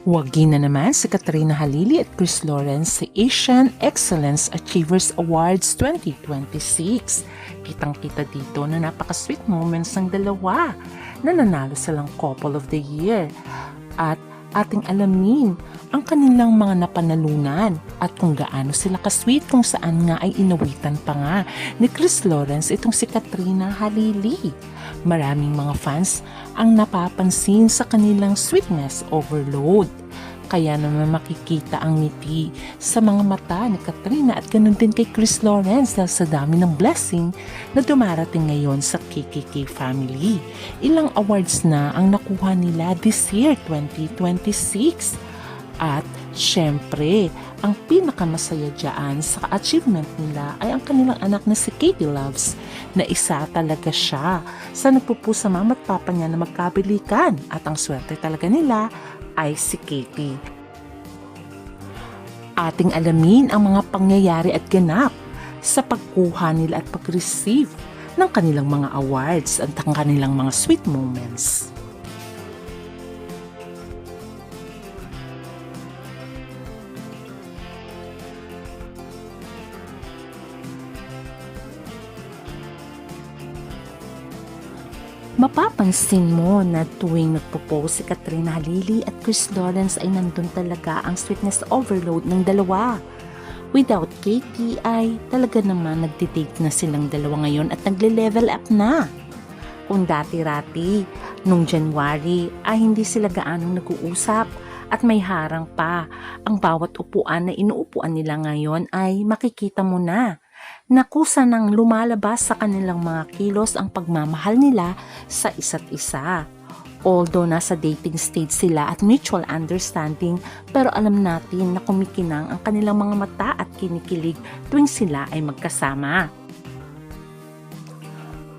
Wagi na naman si Katrina Halili at Chris Lawrence sa Asian Excellence Achievers Awards 2026. Kitang-kita dito na napaka-sweet moments ng dalawa na nanalo silang Couple of the Year. At ating alamin ang kanilang mga napanalunan at kung gaano sila ka-sweet kung saan nga ay inawitan pa nga ni Chris Lawrence itong si Katrina Halili. Maraming mga fans ang napapansin sa kanilang sweetness overload. Kaya naman makikita ang ngiti sa mga mata ni Katrina at ganun din kay Chris Lawrence dahil sa dami ng blessing na dumarating ngayon sa KKK family. Ilang awards na ang nakuha nila this year 2026. At syempre, ang pinakamasaya dyan sa achievement nila ay ang kanilang anak na si Katie Loves na isa talaga siya sa nagpupusa mama at papa niya na magkabilikan at ang swerte talaga nila ay si Katie. Ating alamin ang mga pangyayari at ganap sa pagkuha nila at pag-receive ng kanilang mga awards at ang kanilang mga sweet moments. Mapapansin mo na tuwing nagpo-post si Katrina Halili at Chris Lawrence ay nandun talaga ang sweetness overload ng dalawa. Without Katie ay talaga naman nagdi-date na silang dalawa ngayon at nagle-level up na. Kung dati-rati, nung January ay hindi sila gaanong nag-uusap at may harang pa. Ang bawat upuan na inuupuan nila ngayon ay makikita mo na kusa nang lumalabas sa kanilang mga kilos ang pagmamahal nila sa isa't isa. Although nasa dating stage sila at mutual understanding, pero alam natin na kumikinang ang kanilang mga mata at kinikilig tuwing sila ay magkasama.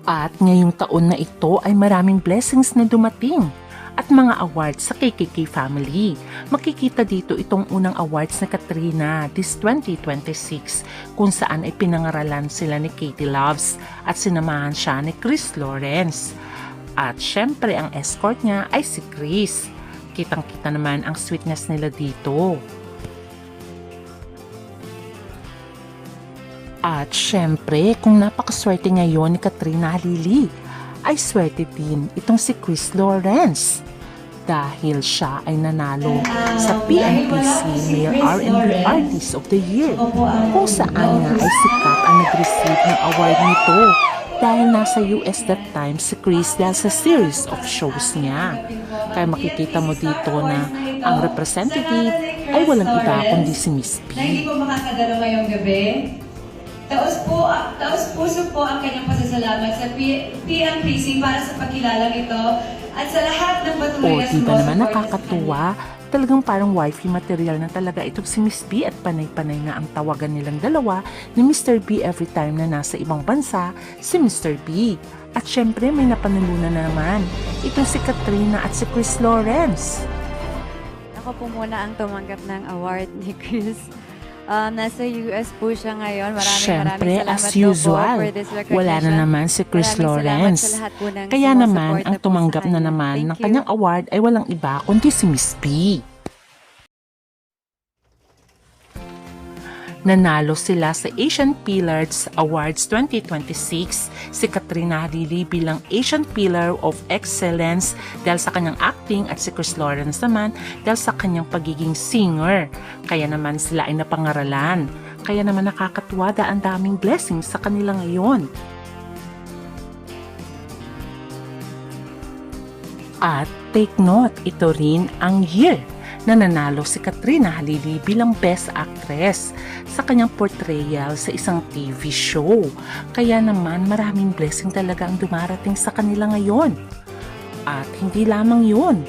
At ngayong taon na ito ay maraming blessings na dumating at mga awards sa KKK family. Makikita dito itong unang awards na Katrina this 2026 kung saan ay pinangaralan sila ni Katie Loves at sinamahan siya ni Chris Lawrence. At syempre ang escort niya ay si Chris. Kitang-kita naman ang sweetness nila dito. At syempre kung napakaswerte ngayon ni Katrina Halili, ay swerte din itong si Chris Lawrence dahil siya ay nanalo sa PNPC Male R&B Artist of the Year kung saan nga ay sikat ang nag-receive ng award nito dahil nasa US that time si Chris dahil sa series of shows niya. Kaya makikita mo dito na ang representative ay walang iba kundi si Miss P. Na hindi po makakadalo ngayong gabi. Taos puso po ang kanyang pasasalamat sa PNPC para sa pagkilalang ito at sa lahat ng patuloy na diba naman nakakatuwa? Talagang parang wifey material na talaga itong si Miss B at panay-panay nga ang tawagan nilang dalawa ni Mr. B every time na nasa ibang bansa si Mr. B. At syempre may napanalunan na naman itong si Katrina at si Chris Lawrence. Ako po muna ang tumanggap ng award ni Chris. Nasa US po siya ngayon. Maraming Siyempre, salamat as usual, for this recognition. wala na naman si Chris Lawrence. Kaya naman, ang tumanggap na naman ng kanyang award ay walang iba kundi si Miss P. Nanalo sila sa Asian Pillars Awards 2026 si Katrina Halili bilang Asian Pillar of Excellence dahil sa kanyang acting at si Chris Lawrence naman dahil sa kanyang pagiging singer. Kaya naman sila ay napangaralan. Kaya naman nakakatuwa dahil ang daming blessings sa kanila ngayon. At take note, ito rin ang year na nanalo si Katrina Halili bilang Best Actress sa kanyang portrayal sa isang TV show. Kaya naman maraming blessing talaga ang dumarating sa kanila ngayon. At hindi lamang yun,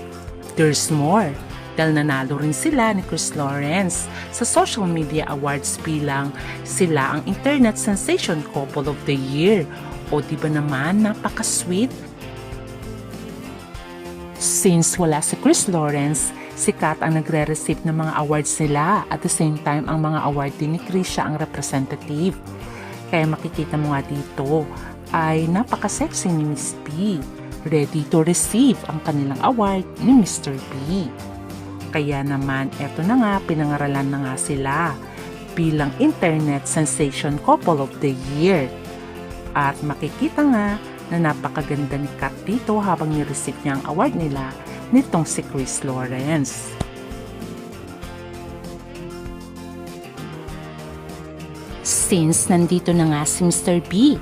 there's more. Dahil nanalo rin sila ni Chris Lawrence sa Social Media Awards bilang sila ang Internet Sensation Couple of the Year. O diba naman napaka-sweet? Since wala si Chris Lawrence, sikat ang nagre-receive ng mga awards nila. At the same time, ang mga award din ni Chris siya ang representative. Kaya makikita mo nga dito ay napaka-sexy ni Miss P. Ready to receive ang kanilang award ni Mr. B. Kaya naman, eto na nga, pinangaralan na nga sila bilang Internet Sensation Couple of the Year. At makikita nga na napakaganda ni Kat dito habang nireceive niya ang award nila nitong si Chris Lawrence. Since nandito na nga si Mr. B,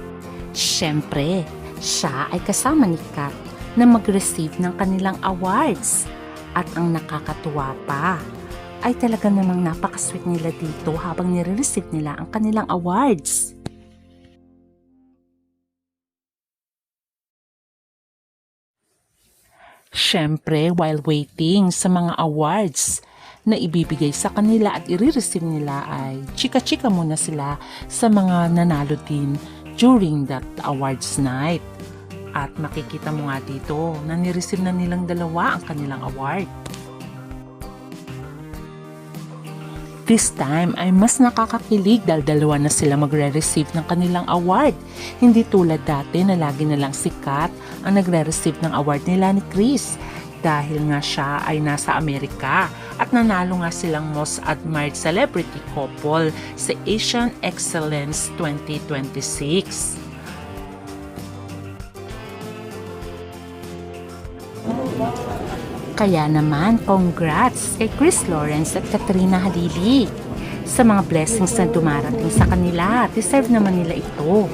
syempre, siya ay kasama ni Kat na mag-receive ng kanilang awards. At ang nakakatuwa pa, ay talaga namang napakasweet nila dito habang nire-receive nila ang kanilang awards. Syempre, while waiting sa mga awards na ibibigay sa kanila at i-receive nila ay chika-chika muna sila sa mga nanalo din during that awards night. At makikita mo nga dito na nireceive na nilang dalawa ang kanilang award. This time ay mas nakakakilig dahil dalawa na sila magre-receive ng kanilang award. Hindi tulad dati na lagi na lang si Kat ang nagre-receive ng award nila ni Chris. Dahil nga siya ay nasa Amerika at nanalo nga silang Most Admired Celebrity Couple sa Asian Excellence 2026. Kaya naman, congrats kay Chris Lawrence at Katrina Halili sa mga blessings na dumarating sa kanila. Deserve naman nila ito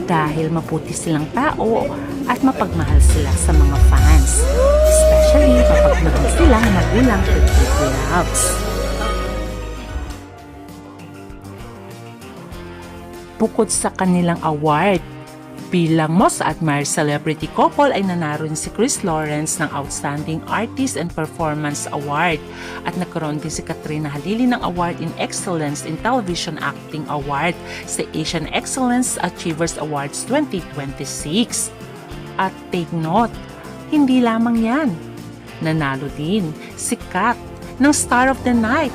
dahil maputi silang tao at mapagmahal sila sa mga fans. Especially mapagmahal silang magulang kay Chris Loves. Bukod sa kanilang award, bilang Most Admired Celebrity Couple ay nanalo si Chris Lawrence ng Outstanding Artist and Performance Award at nagkaroon din si Katrina Halili ng Award in Excellence in Television Acting Award sa Asian Excellence Achievers Awards 2026. At take note, hindi lamang yan. Nanalo din si Kat ng Star of the Night.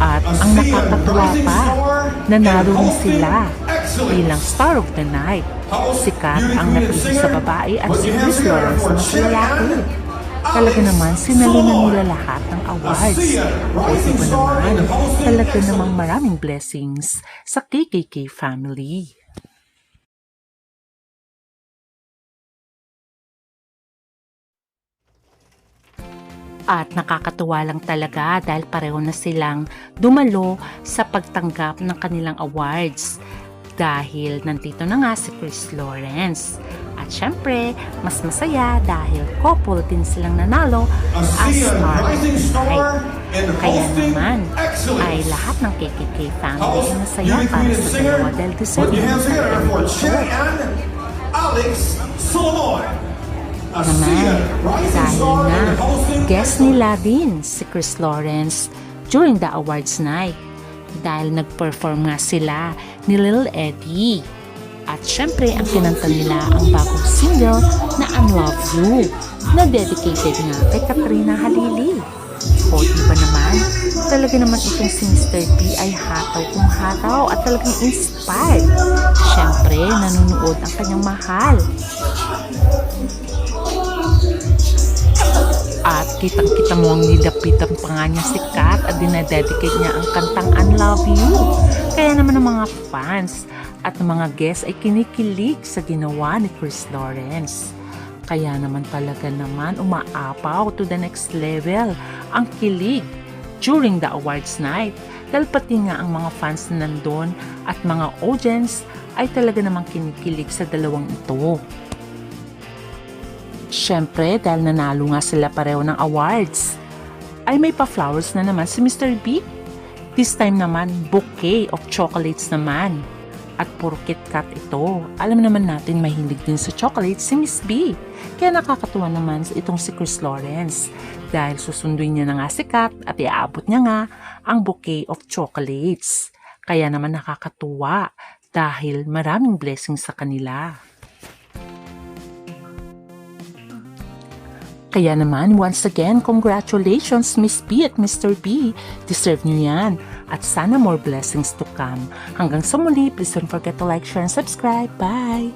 At ang nakakatuwa pa, nanalo rin sila bilang Star of the Night. Si Kat ang napili sa babae at si Chris Lawrence na sa lalaki. Talaga naman, sinalunan nila lahat ng awards. O diba naman, talaga namang maraming blessings sa KKK family. At nakakatuwa lang talaga dahil pareho na silang dumalo sa pagtanggap ng kanilang awards. Dahil nandito na nga si Chris Lawrence. At syempre, mas masaya dahil couple din silang nanalo as Star of the Night. Kaya naman, ay lahat ng KKK family ay masaya para sa dalawa dahil deserve naman talaga nito. Naman, dahil na guest nila din si Chris Lawrence during the awards night dahil nag-perform nga sila ni Lil Eddie. At syempre, ang kinanta nila ang bagong single na I Love You na dedicated nga kay Katrina Halili. O diba naman, talaga naman itong si Mr. B ay hataw kung hataw at talagang inspired. Syempre, nanonood ang kanyang mahal. At kitang-kita mo ang nilapitan pa nga niya si Kat at dinadedicate niya ang kantang I Love You. Kaya naman ang mga fans at ang mga guests ay kinikilig sa ginawa ni Chris Lawrence. Kaya naman talaga naman umaapaw to the next level ang kilig during the awards night. Dahil pati nga ang mga fans na nandun at mga audience ay talaga namang kinikilig sa dalawang ito. Siyempre, dahil nanalo nga sila pareho ng awards, ay may pa-flowers na naman si Mr. B. This time naman, bouquet of chocolates naman. At puro KitKat ito. Alam naman natin mahilig din sa chocolates si Miss B. Kaya nakakatuwa naman itong si Chris Lawrence. Dahil susunduin niya na nga si Kat at iaabot niya nga ang bouquet of chocolates. Kaya naman nakakatuwa dahil maraming blessings sa kanila. Kaya naman, once again, congratulations Miss B at Mr. B. Deserve nyo yan. At sana more blessings to come. Hanggang sa muli, please don't forget to like, share, and subscribe. Bye!